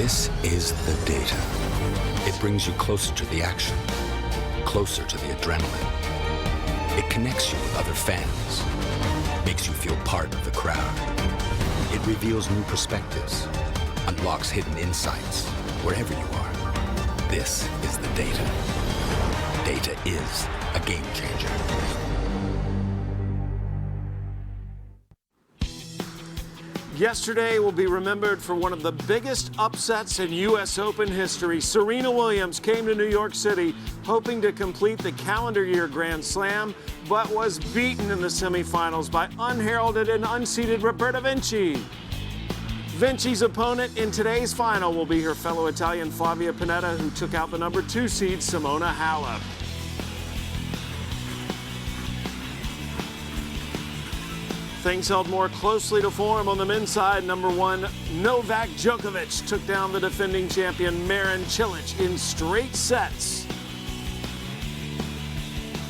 This is the data. It brings you closer to the action, closer to the adrenaline. It connects you with other fans, makes you feel part of the crowd. It reveals new perspectives, unlocks hidden insights wherever you are. This is the data. Data is a game changer. Yesterday will be remembered for one of the biggest upsets in U.S. Open history. Serena Williams came to New York City hoping to complete the calendar year Grand Slam, but was beaten in the semifinals by unheralded and unseeded Roberta Vinci. Vinci's opponent in today's final will be her fellow Italian Flavia Pennetta, who took out the number 2 seed Simona Halep. Things held more closely to form on the men's side. Number 1, Novak Djokovic took down the defending champion Marin Cilic in straight sets.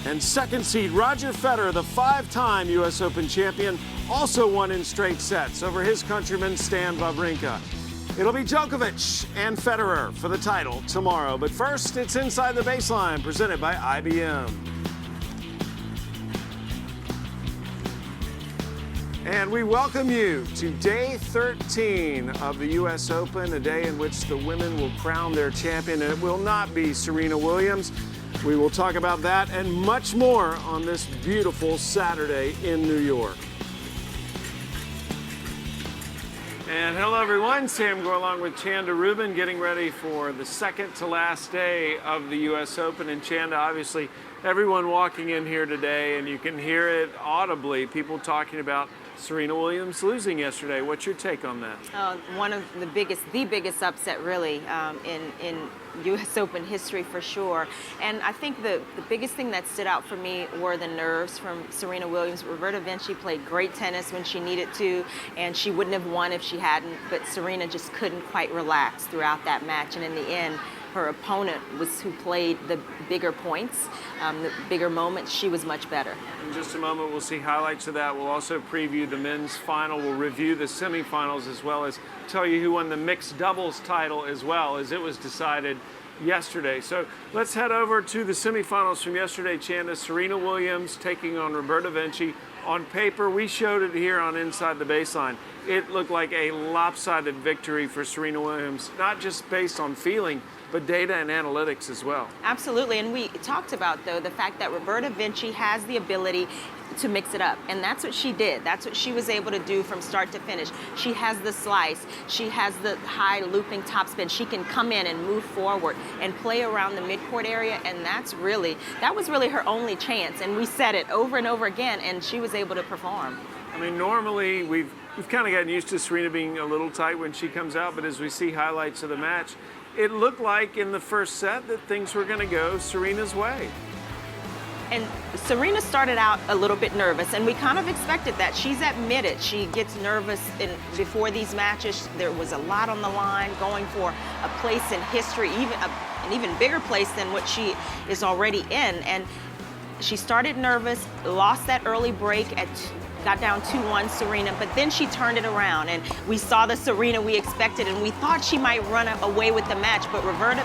And second seed Roger Federer, the 5-time U.S. Open champion, also won in straight sets over his countryman Stan Wawrinka. It'll be Djokovic and Federer for the title tomorrow. But first, it's Inside the Baseline, presented by IBM. And we welcome you to day 13 of the U.S. Open, a day in which the women will crown their champion, and it will not be Serena Williams. We will talk about that and much more on this beautiful Saturday in New York. And hello, everyone. Sam Gore along with Chanda Rubin, getting ready for the second to last day of the U.S. Open. And Chanda, obviously, everyone walking in here today, and you can hear it audibly, people talking about Serena Williams losing yesterday. What's your take on that? One of the biggest upset really in U.S. Open history for sure. And I think the biggest thing that stood out for me were the nerves from Serena Williams. Roberta Vinci played great tennis when she needed to, and she wouldn't have won if she hadn't, but Serena just couldn't quite relax throughout that match. And in the end, her opponent was who played the bigger points, the bigger moments. She was much better. In just a moment, we'll see highlights of that. We'll also preview the men's final. We'll review the semifinals, as well as tell you who won the mixed doubles title as well, as it was decided yesterday. So let's head over to the semifinals from yesterday, Chanda. Serena Williams taking on Roberta Vinci. On paper, we showed it here on Inside the Baseline. It looked like a lopsided victory for Serena Williams, not just based on feeling, but data and analytics as well. Absolutely, and we talked about, though, the fact that Roberta Vinci has the ability to mix it up, and that's what she did. That's what she was able to do from start to finish. She has the slice, she has the high looping topspin. She can come in and move forward and play around the midcourt area, and that was really her only chance, and we said it over and over again, and she was able to perform. I mean, normally we've kind of gotten used to Serena being a little tight when she comes out, but as we see highlights of the match, it looked like in the first set that things were going to go Serena's way. And Serena started out a little bit nervous, and we kind of expected that. She's admitted she gets nervous before these matches. There was a lot on the line, going for a place in history, an even bigger place than what she is already in. And she started nervous, lost that early break got down 2-1 Serena, but then she turned it around, and we saw the Serena we expected, and we thought she might run away with the match, but Roberta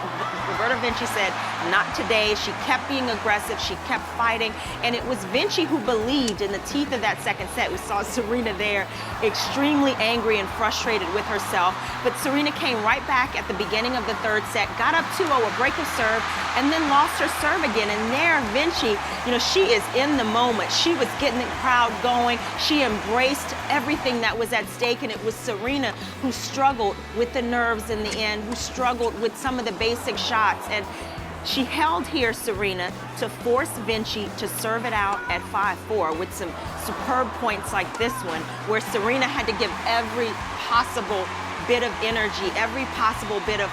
Vinci said, not today. She kept being aggressive, she kept fighting, and it was Vinci who believed in the teeth of that second set. We saw Serena there extremely angry and frustrated with herself, but Serena came right back at the beginning of the third set, got up 2-0, a break of serve, and then lost her serve again, and there Vinci, she is in the moment. She was getting the crowd going. She embraced everything that was at stake, and it was Serena who struggled with the nerves in the end, who struggled with some of the basic shots, and she held here, Serena, to force Vinci to serve it out at 5-4 with some superb points like this one, where Serena had to give every possible bit of energy, every possible bit of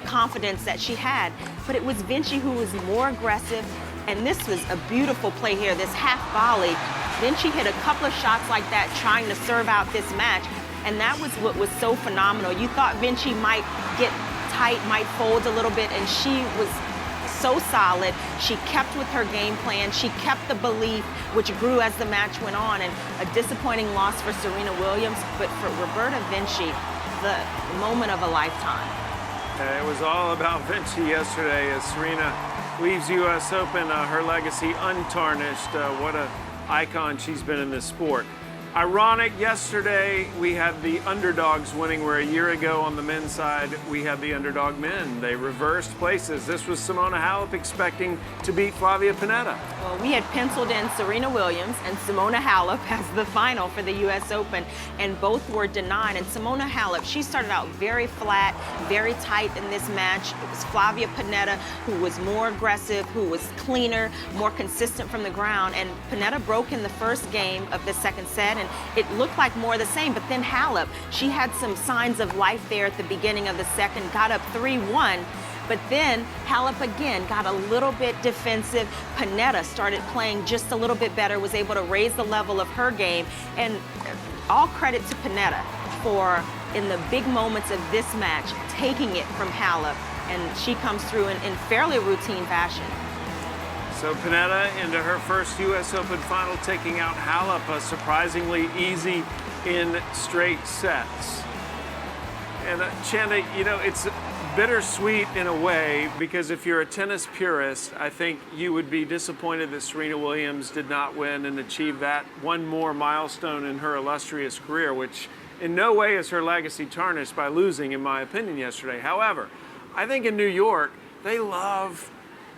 confidence that she had. But it was Vinci who was more aggressive, and this was a beautiful play here, this half volley. Vinci hit a couple of shots like that trying to serve out this match, and that was what was so phenomenal. You thought Vinci might get tight, might fold a little bit, and she was so solid. She kept with her game plan. She kept the belief, which grew as the match went on, and a disappointing loss for Serena Williams, but for Roberta Vinci, the moment of a lifetime. It was all about Vinci yesterday as Serena leaves U.S. Open, her legacy untarnished. What an icon she's been in this sport. Ironic, yesterday we had the underdogs winning, where a year ago on the men's side we had the underdog men. They reversed places. This was Simona Halep expecting to beat Flavia Pennetta. Well, we had penciled in Serena Williams and Simona Halep as the final for the U.S. Open, and both were denied. And Simona Halep, she started out very flat, very tight in this match. It was Flavia Pennetta who was more aggressive, who was cleaner, more consistent from the ground. And Pennetta broke in the first game of the second set, and it looked like more of the same. But then Halep, she had some signs of life there at the beginning of the second, got up 3-1. But then Halep again got a little bit defensive. Pennetta started playing just a little bit better, was able to raise the level of her game. And all credit to Pennetta for, in the big moments of this match, taking it from Halep. And she comes through in fairly routine fashion. So Pennetta into her first U.S. Open final, taking out Halep, surprisingly easy in straight sets. And Chanda, you know, it's bittersweet in a way, because if you're a tennis purist, I think you would be disappointed that Serena Williams did not win and achieve that one more milestone in her illustrious career, which in no way is her legacy tarnished by losing, in my opinion, yesterday. However, I think in New York, they love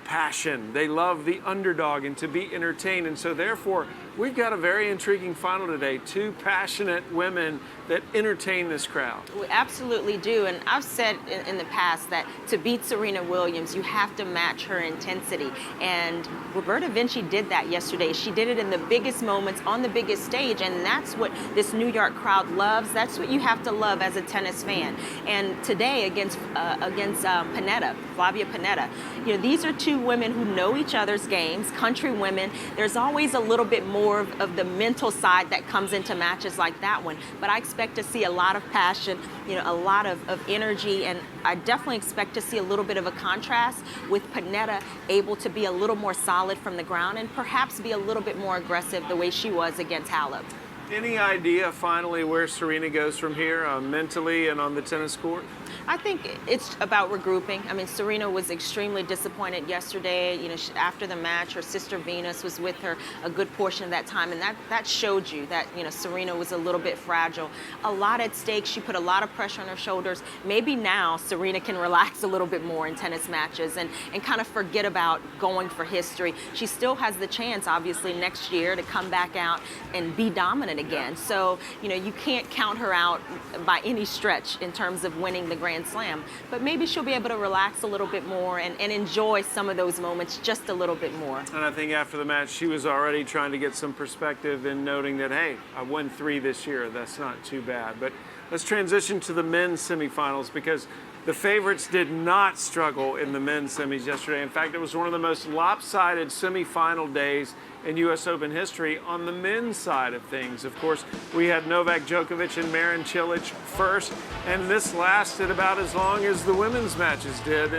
passion. They love the underdog and to be entertained. And so therefore, we've got a very intriguing final today. Two passionate women that entertain this crowd. We absolutely do. And I've said in the past that to beat Serena Williams, you have to match her intensity. And Roberta Vinci did that yesterday. She did it in the biggest moments on the biggest stage. And that's what this New York crowd loves. That's what you have to love as a tennis fan. And today against Pennetta, Flavia Pennetta, you know, these are two women who know each other's games, country women. There's always a little bit more of the mental side that comes into matches like that one. But I expect to see a lot of passion, you know, a lot of energy, and I definitely expect to see a little bit of a contrast with Pennetta able to be a little more solid from the ground and perhaps be a little bit more aggressive the way she was against Halep. Any idea finally where Serena goes from here, mentally and on the tennis court? I think it's about regrouping. I mean, Serena was extremely disappointed yesterday. You know, after the match, her sister Venus was with her a good portion of that time, and that showed you that, you know, Serena was a little bit fragile. A lot at stake. She put a lot of pressure on her shoulders. Maybe now Serena can relax a little bit more in tennis matches and kind of forget about going for history. She still has the chance, obviously, next year to come back out and be dominant again. So, you know, you can't count her out by any stretch in terms of winning the Grand Slam, but maybe she'll be able to relax a little bit more and enjoy some of those moments just a little bit more. And I think after the match, she was already trying to get some perspective in noting that, hey, I won 3 this year. That's not too bad. But let's transition to the men's semifinals, because the favorites did not struggle in the men's semis yesterday. In fact, it was one of the most lopsided semifinal days in U.S. Open history on the men's side of things. Of course, we had Novak Djokovic and Marin Cilic first, and this lasted about as long as the women's matches did,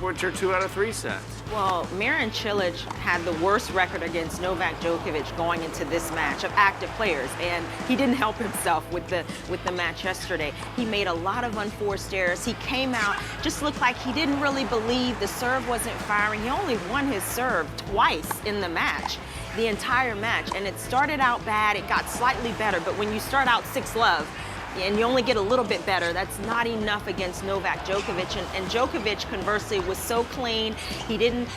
which are 2 out of 3 sets. Well, Marin Cilic had the worst record against Novak Djokovic going into this match of active players, and he didn't help himself with the match yesterday. He made a lot of unforced errors. He came out, just looked like he didn't really believe the serve wasn't firing. He only won his serve twice in the match, the entire match, and it started out bad. It got slightly better, but when you start out 6-love, and you only get a little bit better, that's not enough against Novak Djokovic. And Djokovic, conversely, was so clean. He didn't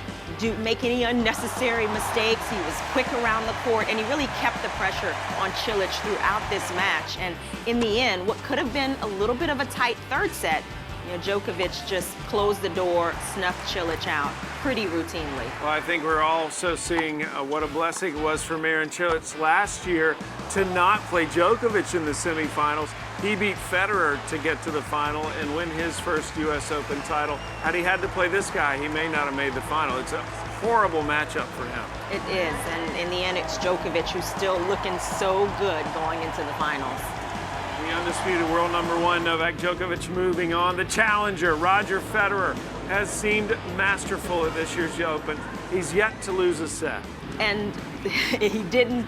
make any unnecessary mistakes. He was quick around the court, and he really kept the pressure on Cilic throughout this match. And in the end, what could have been a little bit of a tight third set, you know, Djokovic just closed the door, snuffed Cilic out pretty routinely. Well, I think we're also seeing what a blessing it was for Marin Cilic last year to not play Djokovic in the semifinals. He beat Federer to get to the final and win his first U.S. Open title. Had he had to play this guy, he may not have made the final. It's a horrible matchup for him. It is, and in the end, it's Djokovic who's still looking so good going into the finals. The undisputed world number 1, Novak Djokovic, moving on. The challenger, Roger Federer, has seemed masterful at this year's Open. He's yet to lose a set. And he didn't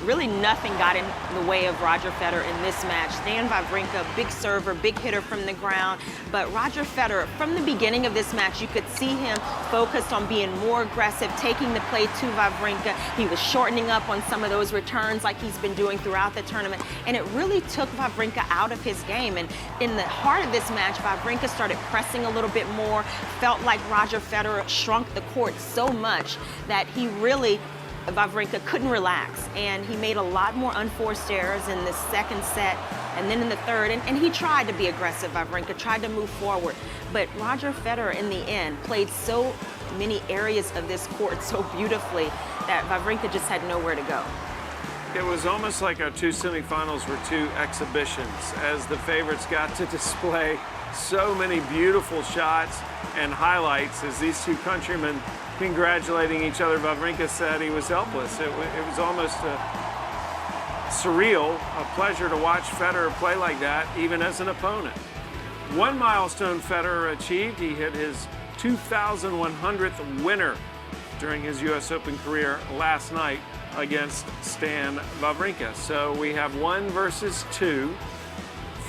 really nothing got in the way of Roger Federer in this match. Stan Wawrinka, big server, big hitter from the ground, but Roger Federer, from the beginning of this match, you could see him focused on being more aggressive, taking the play to Wawrinka. He was shortening up on some of those returns like he's been doing throughout the tournament, and it really took Wawrinka out of his game. And in the heart of this match, Wawrinka started pressing a little bit more, felt like Roger Federer shrunk the court so much that Wawrinka couldn't relax, and he made a lot more unforced errors in the second set and then in the third, and he tried to be aggressive. Wawrinka tried to move forward, but Roger Federer in the end played so many areas of this court so beautifully that Wawrinka just had nowhere to go. It was almost like our two semifinals were two exhibitions, as the favorites got to display so many beautiful shots and highlights as these two countrymen congratulating each other. Wawrinka said he was helpless. It was almost surreal, a pleasure to watch Federer play like that, even as an opponent. One milestone Federer achieved, he hit his 2,100th winner during his U.S. Open career last night against Stan Wawrinka. So we have 1 versus 2.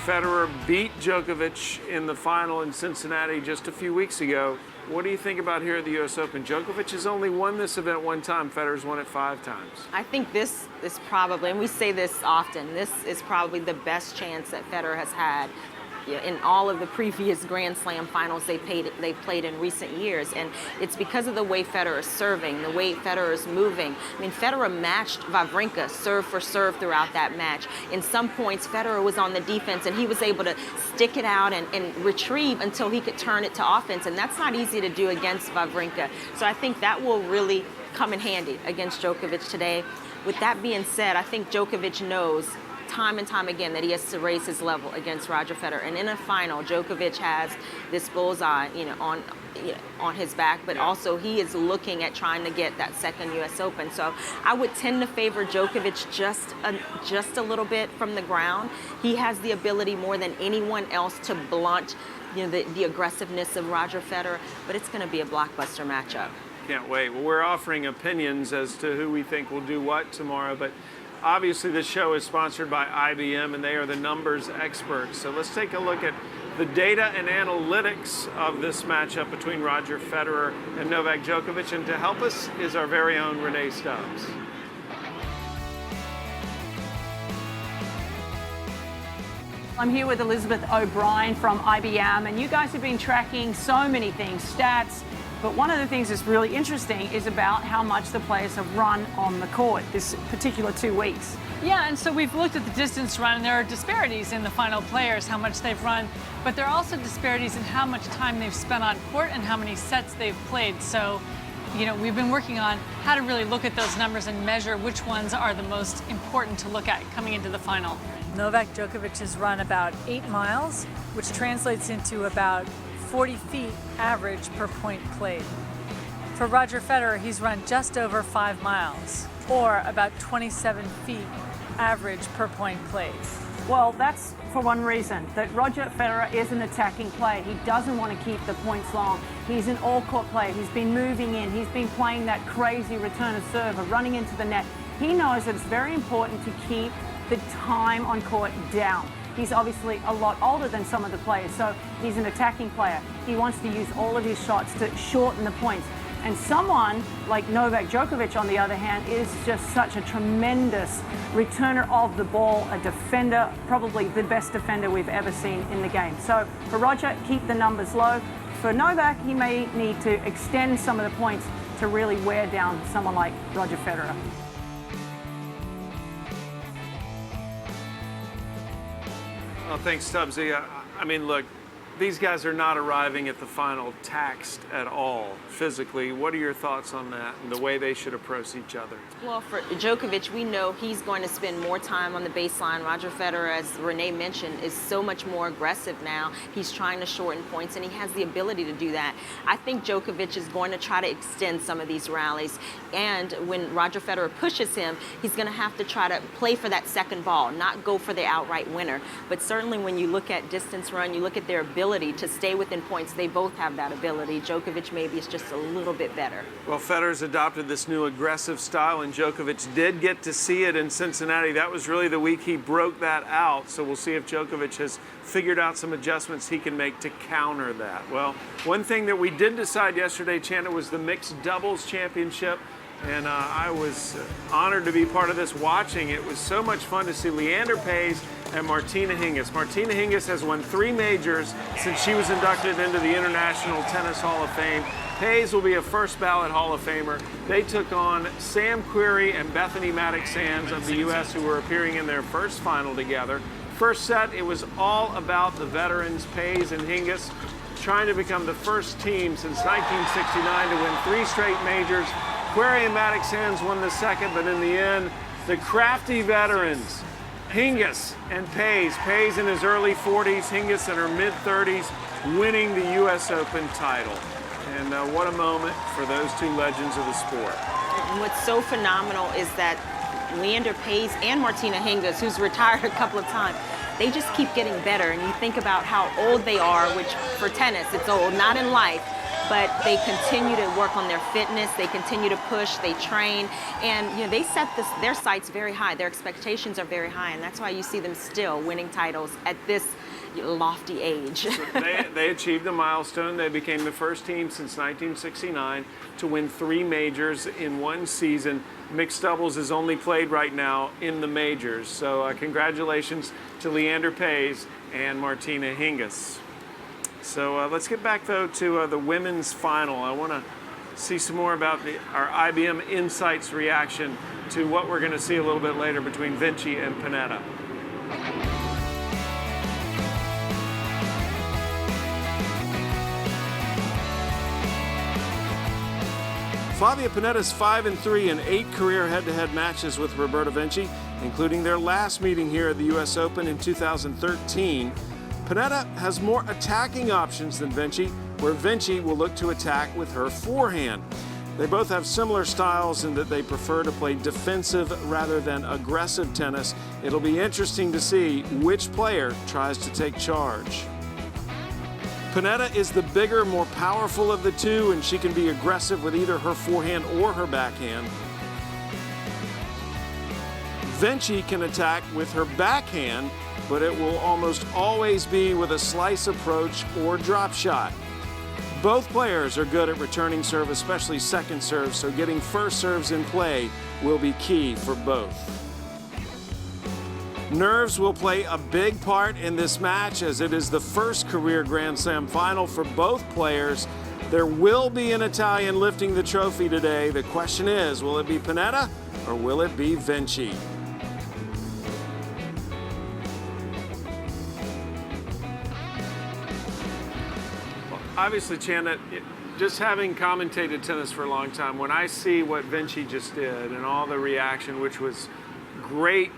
Federer beat Djokovic in the final in Cincinnati just a few weeks ago. What do you think about here at the U.S. Open? Djokovic has only won this event one time. Federer's won it 5 times. I think this is probably, and we say this often, this is probably the best chance that Federer has had in all of the previous Grand Slam finals they played in recent years. And it's because of the way Federer is serving, the way Federer is moving. I mean, Federer matched Wawrinka serve for serve throughout that match. In some points, Federer was on the defense, and he was able to stick it out and retrieve until he could turn it to offense. And that's not easy to do against Wawrinka. So I think that will really come in handy against Djokovic today. With that being said, I think Djokovic knows time and time again that he has to raise his level against Roger Federer. And in a final, Djokovic has this bullseye, on his back, but also he is looking at trying to get that second U.S. Open. So I would tend to favor Djokovic just a little bit from the ground. He has the ability more than anyone else to blunt, the aggressiveness of Roger Federer, but it's going to be a blockbuster matchup. Can't wait. Well, we're offering opinions as to who we think will do what tomorrow, but obviously this show is sponsored by IBM, and they are the numbers experts. So let's take a look at the data and analytics of this matchup between Roger Federer and Novak Djokovic. And to help us is our very own Renee Stubbs. I'm here with Elizabeth O'Brien from IBM, and you guys have been tracking so many things, stats, but one of the things that's really interesting is about how much the players have run on the court this particular 2 weeks. Yeah, and so we've looked at the distance run, and there are disparities in the final players, how much they've run, but there are also disparities in how much time they've spent on court and how many sets they've played. So, we've been working on how to really look at those numbers and measure which ones are the most important to look at coming into the final. Novak Djokovic has run about 8 miles, which translates into about 40 feet average per point played. For Roger Federer, he's run just over 5 miles, or about 27 feet average per point played. Well, that's for one reason, that Roger Federer is an attacking player. He doesn't want to keep the points long. He's an all-court player. He's been moving in. He's been playing that crazy return of serve, of running into the net. He knows that it's very important to keep the time on court down. He's obviously a lot older than some of the players, so he's an attacking player. He wants to use all of his shots to shorten the points. And someone like Novak Djokovic, on the other hand, is just such a tremendous returner of the ball, a defender, probably the best defender we've ever seen in the game. So for Roger, keep the numbers low. For Novak, he may need to extend some of the points to really wear down someone like Roger Federer. Well, thanks, Tubbsy. I mean, look, these guys are not arriving at the final taxed at all physically. What are your thoughts on that and the way they should approach each other? Well, for Djokovic, we know he's going to spend more time on the baseline. Roger Federer, as Renee mentioned, is so much more aggressive now. He's trying to shorten points, and he has the ability to do that. I think Djokovic is going to try to extend some of these rallies, and when Roger Federer pushes him, he's going to have to try to play for that second ball, not go for the outright winner. But certainly when you look at distance run, you look at their ability ability to stay within points. They both have that ability. Djokovic maybe is just a little bit better. Well, Federer's adopted this new aggressive style, and Djokovic did get to see it in Cincinnati. That was really the week he broke that out. So we'll see if Djokovic has figured out some adjustments he can make to counter that. Well, one thing that we did decide yesterday, Chanda, was the mixed doubles championship. And I was honored to be part of this watching. It was so much fun to see Leander Paes and Martina Hingis. Martina Hingis has won 3 majors since she was inducted into the International Tennis Hall of Fame. Paes will be a first ballot Hall of Famer. They took on Sam Querrey and Bethany Maddox-Sands of the U.S., who were appearing in their first final together. First set, it was all about the veterans, Paes and Hingis, trying to become the first team since 1969 to win 3 straight majors. Querrey and Maddox-Sands won the second, but in the end, the crafty veterans, Hingis and Paes. Paes in his early 40s, Hingis in her mid-30s, winning the U.S. Open title. And what a moment for those 2 legends of the sport. And what's so phenomenal is that Leander Paes and Martina Hingis, who's retired a couple of times, they just keep getting better. And you think about how old they are, which for tennis, it's old, not in life. But they continue to work on their fitness, they continue to push, they train, and they set their sights very high. Their expectations are very high, and that's why you see them still winning titles at this lofty age. So they achieved a milestone. They became the first team since 1969 to win 3 majors in one season. Mixed doubles is only played right now in the majors. So congratulations to Leander Paes and Martina Hingis. So let's get back, though, to the women's final. I want to see some more about our IBM Insights reaction to what we're going to see a little bit later between Vinci and Pennetta. Flavia Pennetta's 5-3 in 8 career head-to-head matches with Roberta Vinci, including their last meeting here at the U.S. Open in 2013. Pennetta has more attacking options than Vinci, where Vinci will look to attack with her forehand. They both have similar styles in that they prefer to play defensive rather than aggressive tennis. It'll be interesting to see which player tries to take charge. Pennetta is the bigger, more powerful of the 2, and she can be aggressive with either her forehand or her backhand. Vinci can attack with her backhand, but it will almost always be with a slice approach or drop shot. Both players are good at returning serve, especially second serve, so getting first serves in play will be key for both. Nerves will play a big part in this match, as it is the first career Grand Slam final for both players. There will be an Italian lifting the trophy today. The question is, will it be Pennetta or will it be Vinci? Obviously, Chanda, just having commentated tennis for a long time, when I see what Vinci just did and all the reaction, which was great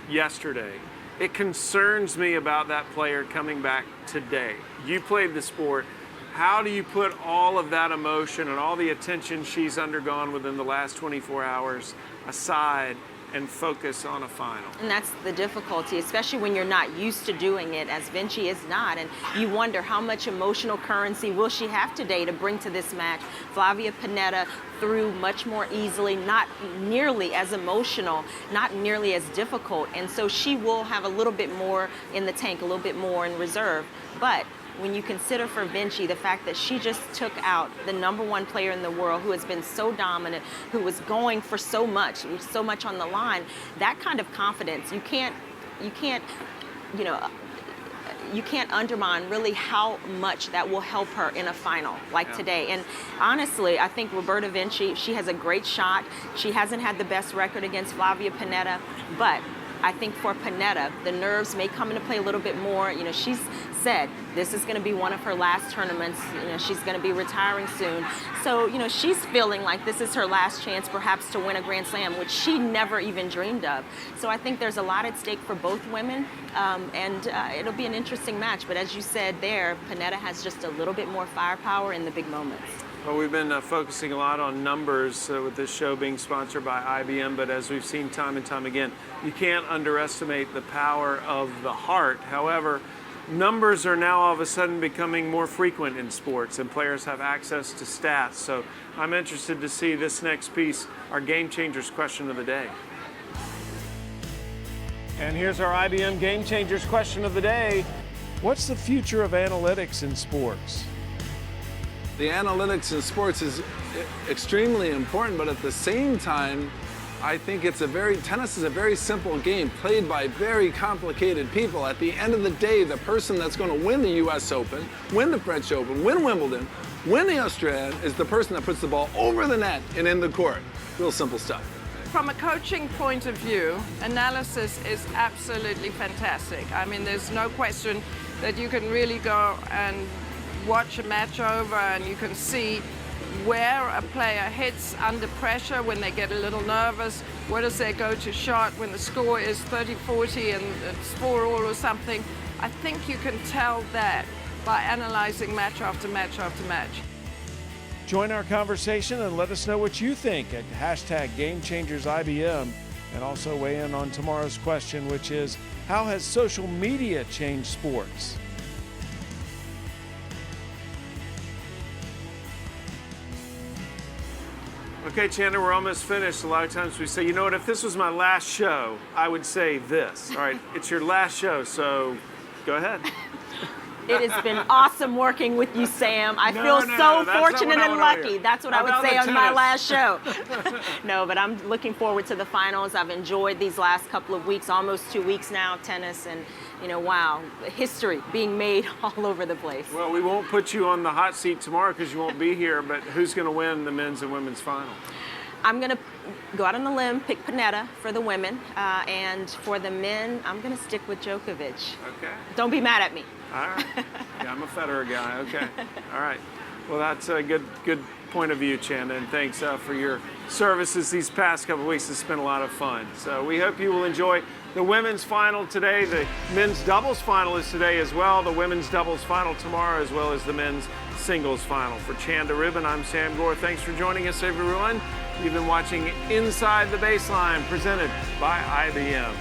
yesterday, it concerns me about that player coming back today. You played the sport. How do you put all of that emotion and all the attention she's undergone within the last 24 hours aside and focus on a final? And that's the difficulty, especially when you're not used to doing it, as Vinci is not. And you wonder how much emotional currency will she have today to bring to this match. Flavia Pennetta threw much more easily, not nearly as emotional, not nearly as difficult. And so she will have a little bit more in the tank, a little bit more in reserve. But when you consider for Vinci the fact that she just took out the #1 player in the world, who has been so dominant, who was going for so much, with so much on the line, that kind of confidence, you can't undermine really how much that will help her in a final like today. And honestly, I think Roberta Vinci, she has a great shot. She hasn't had the best record against Flavia Pennetta, but I think for Pennetta, the nerves may come into play a little bit more. She's said this is going to be one of her last tournaments. She's going to be retiring soon. So, she's feeling like this is her last chance perhaps to win a Grand Slam, which she never even dreamed of. So I think there's a lot at stake for both women, and it'll be an interesting match. But as you said there, Pennetta has just a little bit more firepower in the big moments. Well, we've been focusing a lot on numbers with this show being sponsored by IBM, but as we've seen time and time again, you can't underestimate the power of the heart. However, numbers are now all of a sudden becoming more frequent in sports, and players have access to stats. So I'm interested to see this next piece, our Game Changers question of the day. And here's our IBM Game Changers question of the day. What's the future of analytics in sports? The analytics in sports is extremely important, but at the same time, I think tennis is a very simple game played by very complicated people. At the end of the day, the person that's going to win the US Open, win the French Open, win Wimbledon, win the Australian is the person that puts the ball over the net and in the court. Real simple stuff. From a coaching point of view, analysis is absolutely fantastic. I mean, there's no question that you can really go and watch a match over and you can see where a player hits under pressure when they get a little nervous. Where does their go-to shot when the score is 30-40 and it's 4-all or something? I think you can tell that by analyzing match after match after match. Join our conversation and let us know what you think at #GameChangersIBM, and also weigh in on tomorrow's question, which is, how has social media changed sports? Okay, Chandler, we're almost finished. A lot of times we say, you know what, if this was my last show, I would say this. All right, it's your last show, so go ahead. It has been awesome working with you, Sam. I feel so fortunate and lucky. That's what I would say on my last show. No, but I'm looking forward to the finals. I've enjoyed these last couple of weeks, almost 2 weeks now, tennis, and wow, history being made all over the place. Well, we won't put you on the hot seat tomorrow because you won't be here, but who's going to win the men's and women's final? I'm going to go out on a limb, pick Pennetta for the women, and for the men, I'm going to stick with Djokovic. Okay. Don't be mad at me. All right. Yeah, I'm a Federer guy. Okay. All right. Well, that's a good point of view, Chanda, and thanks for your services these past couple of weeks. It's been a lot of fun. So we hope you will enjoy the women's final today. The men's doubles final is today as well. The women's doubles final tomorrow, as well as the men's singles final. For Chanda Rubin, I'm Sam Gore. Thanks for joining us, everyone. You've been watching Inside the Baseline, presented by IBM.